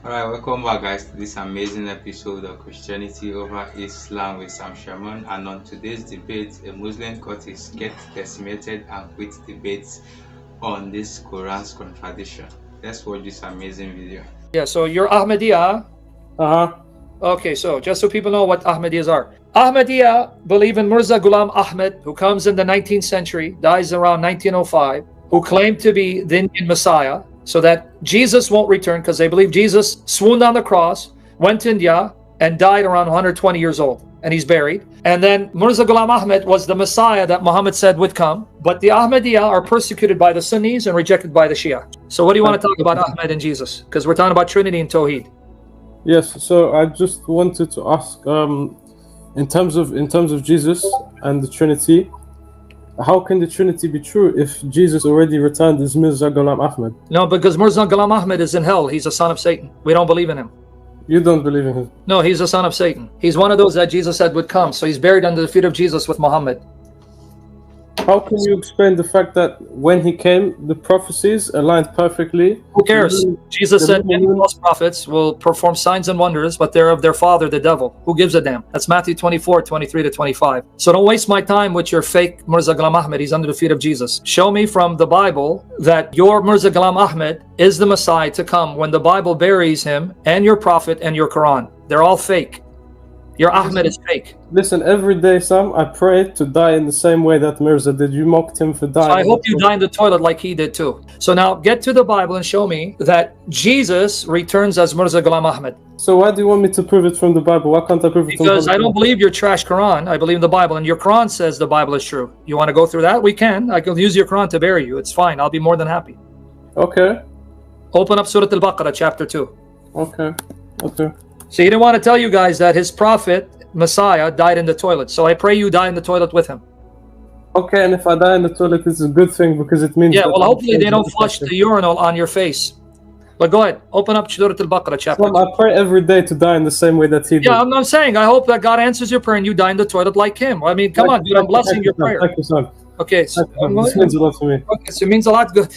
Alright, welcome back, guys, to this amazing episode of Christianity over Islam with Sam Shamoun. And on today's debate, a Muslim Cultist gets decimated and quits debates on this Quran's contradiction. Let's watch this amazing video. Yeah, so you're Ahmadiyya. Uh-huh. Okay, so just so people know what Ahmadiyyas are. Ahmadiyya believe in Mirza Ghulam Ahmad, who comes in the 19th century, dies around 1905, who claimed to be the Indian Messiah, so that Jesus won't return, because they believe Jesus swooned on the cross, went to India, and died around 120 years old, and he's buried. And then Mirza Ghulam Ahmad was the Messiah that Muhammad said would come, but the Ahmadiyya are persecuted by the Sunnis and rejected by the Shia. So what do you want to talk about Ahmad and Jesus? Because we're talking about Trinity and Tawheed. Yes, so I just wanted to ask, in terms of Jesus and the Trinity, how can the Trinity be true if Jesus already returned as Mirza Ghulam Ahmad? No, because Mirza Ghulam Ahmad is in hell. He's a son of Satan. We don't believe in him. You don't believe in him? No, he's a son of Satan. He's one of those that Jesus said would come. So he's buried under the feet of Jesus with Muhammad. How can you explain the fact that when he came, the prophecies aligned perfectly? Who cares? Jesus said many false prophets will perform signs and wonders, but they're of their father, the devil. Who gives a damn? That's Matthew 24, 23 to 25. So don't waste my time with your fake Mirza Ghulam Ahmad. He's under the feet of Jesus. Show me from the Bible that your Mirza Ghulam Ahmad is the Messiah to come when the Bible buries him and your prophet and your Quran. They're all fake. Your Ahmed is fake. Listen, every day, Sam, I pray to die in the same way that Mirza did. You mocked him for dying. So I hope you die in the toilet like he did too. So now get to the Bible and show me that Jesus returns as Mirza Ghulam Ahmad. So why do you want me to prove it from the Bible? Why can't I prove it from the Bible? Because I don't believe your trash Quran. I believe in the Bible, and your Quran says the Bible is true. You want to go through that? We can. I can use your Quran to bury you. It's fine. I'll be more than happy. Okay. Open up Surah Al-Baqarah, chapter 2. Okay. So he didn't want to tell you guys that his prophet, Messiah, died in the toilet. So I pray you die in the toilet with him. Okay, and if I die in the toilet, it's a good thing because it means... Yeah, well, hopefully they don't flush the urinal on your face. But go ahead. Open up Surah Al-Baqarah, chapter 2. I pray every day to die in the same way that he did. Yeah, I'm saying, I hope that God answers your prayer and you die in the toilet like him. I mean, come on, dude, I'm blessing your prayer. Thank you, son. Okay, so This means a lot to me. Okay, so it means a lot. Good.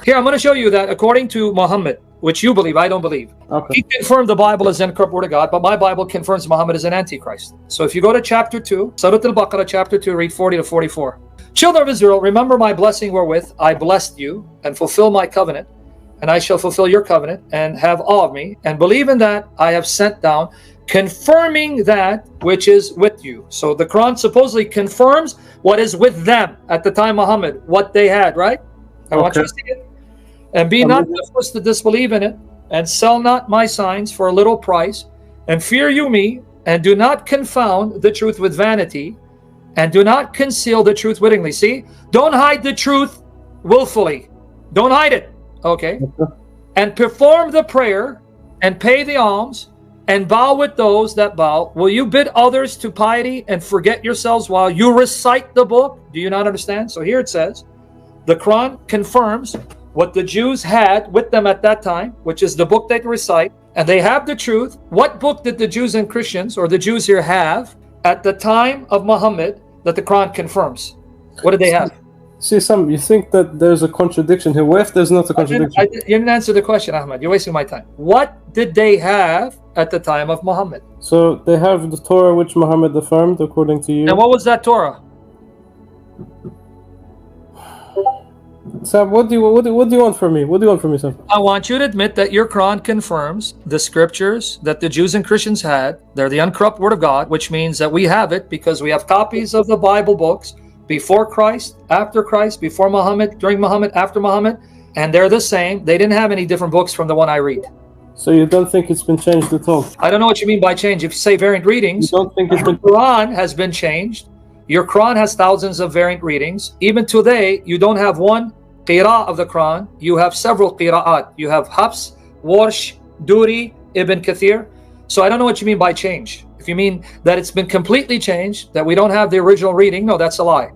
Here, I'm going to show you that according to Muhammad, which you believe, I don't believe. Okay. He confirmed the Bible is the incorrupt word of God, but my Bible confirms Muhammad is an antichrist. So if you go to chapter 2, Surah Al-Baqarah, chapter 2, read 40 to 44. Children of Israel, remember my blessing wherewith I blessed you, and fulfill my covenant, and I shall fulfill your covenant, and have awe of me, and believe in that I have sent down, confirming that which is with you. So the Quran supposedly confirms what is with them at the time Muhammad, what they had, right? I want you to see it. And be not the first to disbelieve in it, and sell not my signs for a little price, and fear you me, and do not confound the truth with vanity, and do not conceal the truth wittingly. See? Don't hide the truth willfully. Don't hide it. Okay? And perform the prayer, and pay the alms, and bow with those that bow. Will you bid others to piety and forget yourselves while you recite the book? Do you not understand? So here it says, the Quran confirms what the Jews had with them at that time, which is the book they recite, and they have the truth. What book did the Jews and Christians, or the Jews here, have at the time of Muhammad that the Quran confirms? What did they have? See, Sam, you think that there's a contradiction here. What if there's not a contradiction? You didn't answer the question, Ahmad. You're wasting my time. What did they have at the time of Muhammad? So they have the Torah which Muhammad affirmed, according to you. And what was that Torah? Sam, what do you want from me? What do you want from me, Sam? I want you to admit that your Quran confirms the scriptures that the Jews and Christians had. They're the uncorrupt word of God, which means that we have it because we have copies of the Bible books before Christ, after Christ, before Muhammad, during Muhammad, after Muhammad, and they're the same. They didn't have any different books from the one I read. So you don't think it's been changed at all? I don't know what you mean by change. If you say variant readings, You don't think it's been... the Quran has been changed. Your Quran has thousands of variant readings. Even today, you don't have one qira'ah of the Quran. You have several qira'at. You have Hafs, Warsh, Duri, Ibn Kathir. So I don't know what you mean by change. If you mean that it's been completely changed, that we don't have the original reading, no, that's a lie.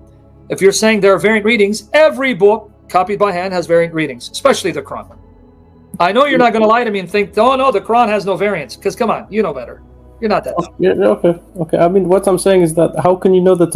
If you're saying there are variant readings, every book copied by hand has variant readings, especially the Quran. I know you're not going to lie to me and think, oh no, the Quran has no variants, because come on, you know better. You're not that dumb. Yeah, okay. I mean, what I'm saying is that how can you know that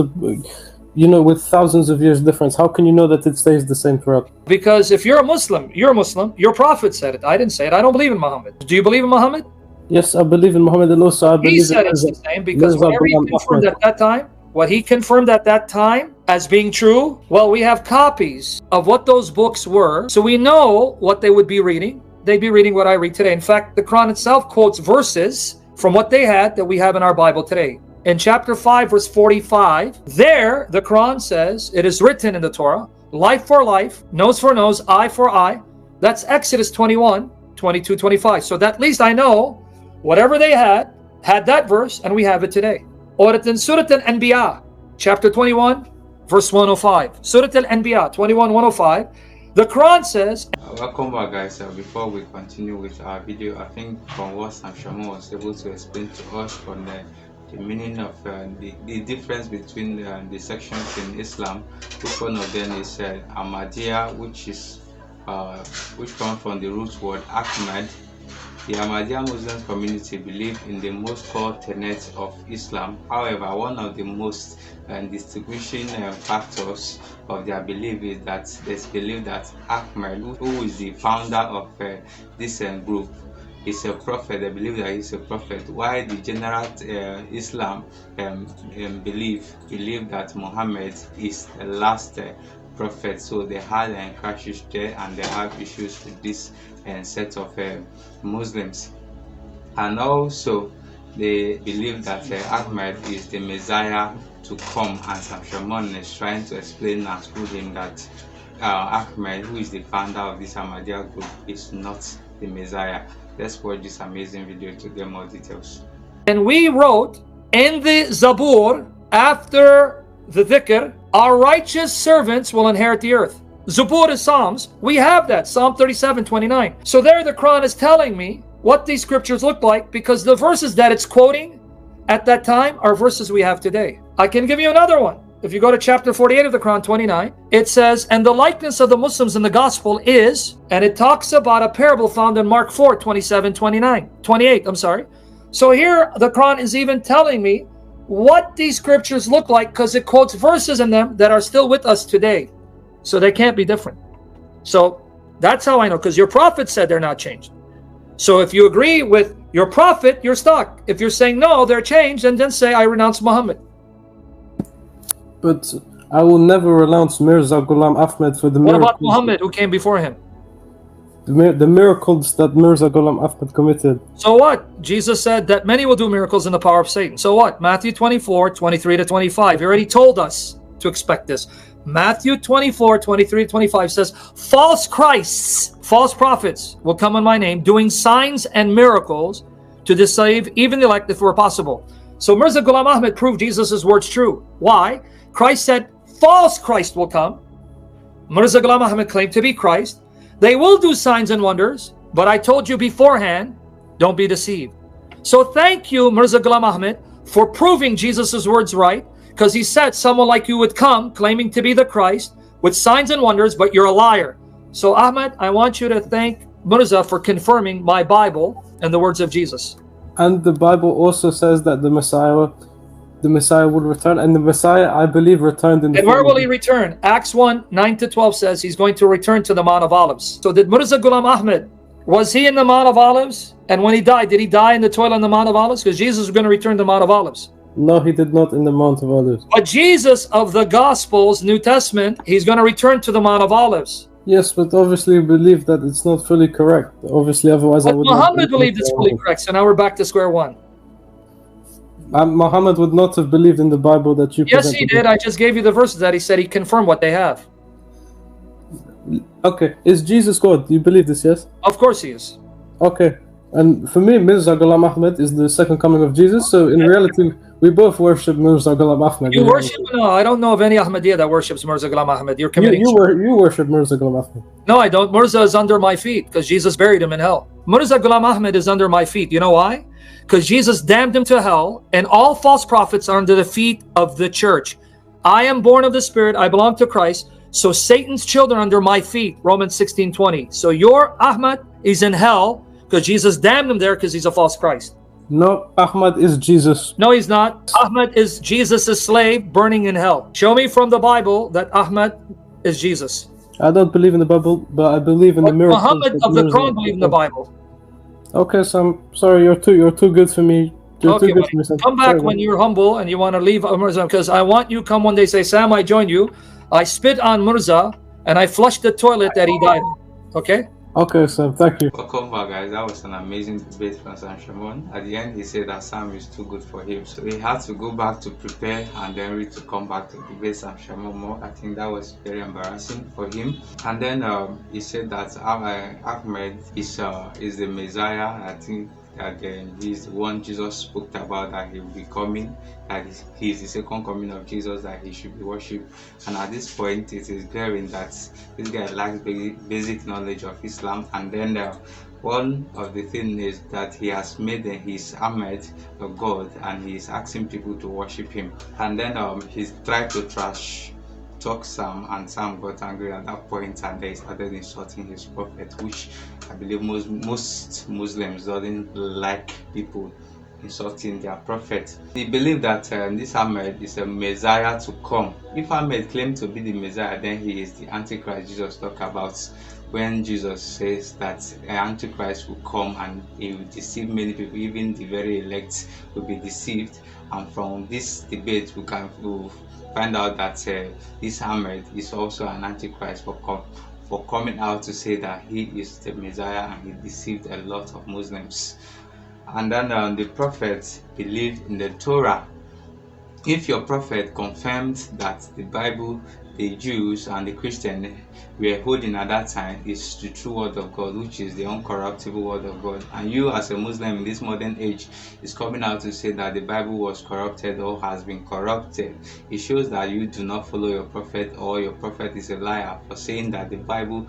with thousands of years difference, how can you know that it stays the same throughout? Because if you're a Muslim, your prophet said it. I didn't say it. I don't believe in Muhammad. Do you believe in Muhammad? Yes, I believe in Muhammad, and also I believe He said it's the same, because whatever he confirmed at that time, what he confirmed at that time as being true, well, we have copies of what those books were, so we know what they would be reading. They'd be reading what I read today. In fact, the Quran itself quotes verses from what they had that we have in our Bible today. In chapter 5, verse 45, there the Quran says, it is written in the Torah, life for life, nose for nose, eye for eye. That's Exodus 21, 22, 25. So that at least I know whatever they had that verse, and we have it today. Or in Surah Al-Anbiya, chapter 21, verse 105. Surah Al-Anbiya, 21, 105. The Quran says... Welcome back, guys. Before we continue with our video, I think from what Shamoun was able to explain to us from the meaning of the difference between the sections in Islam, which one of them is Ahmadiyya, which comes from the root word Ahmad. The Ahmadiyya Muslim community believe in the most core tenets of Islam. However, one of the most distinguishing factors of their belief is that they believe that Ahmad, who is the founder of this group, is a prophet. They believe that he's a prophet, while the general Islam believe that Muhammad is the last prophet. So they had clashes there, and they have issues with this set of Muslims. And also they believe that Ahmad is the Messiah to come, and Shamoun is trying to explain and school him that Ahmad, who is the founder of this Ahmadiyya group, is not the Messiah. Let's watch this amazing video to get more details. And we wrote in the Zabur, after the dhikr, our righteous servants will inherit the earth. Zabur is Psalms. We have that, Psalm 37, 29. So there the Quran is telling me what these scriptures look like, because the verses that it's quoting at that time are verses we have today. I can give you another one. If you go to chapter 48 of the Quran, 29, it says, and the likeness of the Muslims in the gospel is, and it talks about a parable found in Mark 4, 27, 28, I'm sorry. So here the Quran is even telling me what these scriptures look like, because it quotes verses in them that are still with us today. So they can't be different. So that's how I know, because your prophet said they're not changed. So if you agree with your prophet, you're stuck. If you're saying no, they're changed, and then say, I renounce Muhammad. But I will never renounce Mirza Ghulam Ahmad for the What miracles. about Muhammad, who came before him? The miracles that Mirza Ghulam Ahmad committed. So what? Jesus said that many will do miracles in the power of Satan. So what? Matthew 24, 23 to 25. He already told us to expect this. Matthew 24, 23 to 25 says, false Christs, false prophets will come in my name, doing signs and miracles to deceive even the elect if it were possible. So Mirza Ghulam Ahmad proved Jesus' words true. Why? Christ said, false Christ will come. Mirza Ghulam Ahmad claimed to be Christ. They will do signs and wonders, but I told you beforehand, don't be deceived. So thank you, Mirza Ghulam Ahmad, for proving Jesus' words right, because he said someone like you would come claiming to be the Christ with signs and wonders, but you're a liar. So Ahmad, I want you to thank Mirza for confirming my Bible and the words of Jesus. And the Bible also says that the Messiah would return, and the Messiah, I believe, returned in the... And where will he return? Acts 1, 9 to 12 says he's going to return to the Mount of Olives. So did Mirza Ghulam Ahmad, was he in the Mount of Olives? And when he died, did he die in the toil on the Mount of Olives? Because Jesus was going to return to the Mount of Olives. No, he did not in the Mount of Olives. But Jesus of the Gospels, New Testament, he's going to return to the Mount of Olives. Yes, but obviously we believe that it's not fully correct. Obviously, otherwise But I would Muhammad believed it's fully correct. So now we're back to square one. Muhammad would not have believed in the Bible that you Yes, he did. I just gave you the verses that he said he confirmed what they have. Okay, is Jesus God? Do you believe this, yes? Of course he is. Okay, and for me, Mirza Ghulam Ahmad is the second coming of Jesus, so in reality, we both worship Mirza Ghulam Ahmad. You worship? No, I don't know of any Ahmadiyya that worships Mirza Ghulam Ahmad. You're committing. You worship Mirza Ghulam Ahmad. No, I don't. Mirza is under my feet because Jesus buried him in hell. Mirza Ghulam Ahmad is under my feet. You know why? Because Jesus damned him to hell, and all false prophets are under the feet of the church. I am born of the Spirit. I belong to Christ. So Satan's children are under my feet. Romans 16:20. So your Ahmad is in hell because Jesus damned him there because he's a false Christ. No, Ahmad is Jesus. No, he's not. Ahmed is Jesus' slave burning in hell. Show me from the Bible that Ahmed is Jesus. I don't believe in the Bible, but I believe in the But miracles Muhammad that of the Mirza Quran believe in the performed. Bible. Okay, so I'm sorry, you're too good for me. You're too Okay, good buddy. for me, son. Come Sorry, back when man. you're humble and you want to leave Mirza, because I want you come one day say, Sam, I joined you. I spit on Mirza and I flushed the toilet that he died in. Okay? Okay, Sam, thank you. Welcome back, guys. That was an amazing debate from Sam Shamoun. At the end, he said that Sam is too good for him, so he had to go back to prepare and then read to come back to debate Sam Shamoun more. I think that was very embarrassing for him. And then he said that Ahmed is the Messiah. I think that he's the one Jesus spoke about, that he will be coming, that he is the second coming of Jesus, that he should be worshipped. And at this point, it is glaring that this guy lacks basic knowledge of Islam. And then one of the things is that he has made his Ahmed a god, and he is asking people to worship him. And then he tried to trash talk Sam, and Sam got angry at that point, and they started insulting his prophet, which I believe most Muslims doesn't like people insulting their prophet. He believed that this Ahmed is a Messiah to come. If Ahmed claimed to be the Messiah, then he is the Antichrist Jesus talked about, when Jesus says that an Antichrist will come and he will deceive many people, even the very elect will be deceived. And from this debate, we can find out that this Ahmed is also an Antichrist for coming out to say that he is the Messiah, and he deceived a lot of Muslims. And then the prophet believed in the Torah. If your prophet confirmed that the Bible the Jews and the Christians were holding at that time is the true word of God, which is the uncorruptible word of God, and you as a Muslim in this modern age is coming out to say that the Bible was corrupted or has been corrupted, it shows that you do not follow your prophet, or your prophet is a liar for saying that the Bible,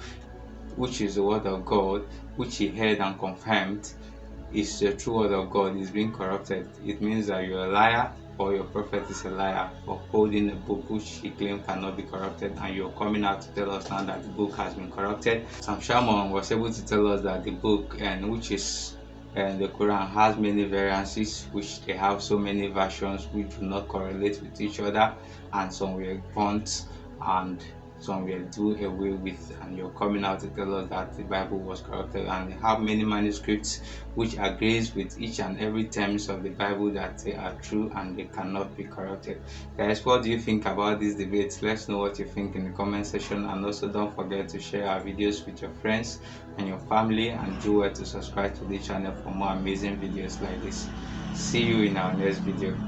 which is the word of God, which he heard and confirmed is the true word of God, is being corrupted. It means that you're a liar, or your prophet is a liar for holding a book which he claimed cannot be corrupted, and you're coming out to tell us now that the book has been corrupted. Sam Shamoun was able to tell us that the book, which is the Quran, has many variances, which they have so many versions which do not correlate with each other, and some were burnt and some were do away with, and you're coming out to tell us that the Bible was corrupted, and they have many manuscripts which agrees with each and every terms of the Bible that they are true and they cannot be corrupted. Guys, what do you think about this debate? Let's know what you think in the comment section, and also don't forget to share our videos with your friends and your family, and do well to subscribe to the channel for more amazing videos like this. See you in our next video.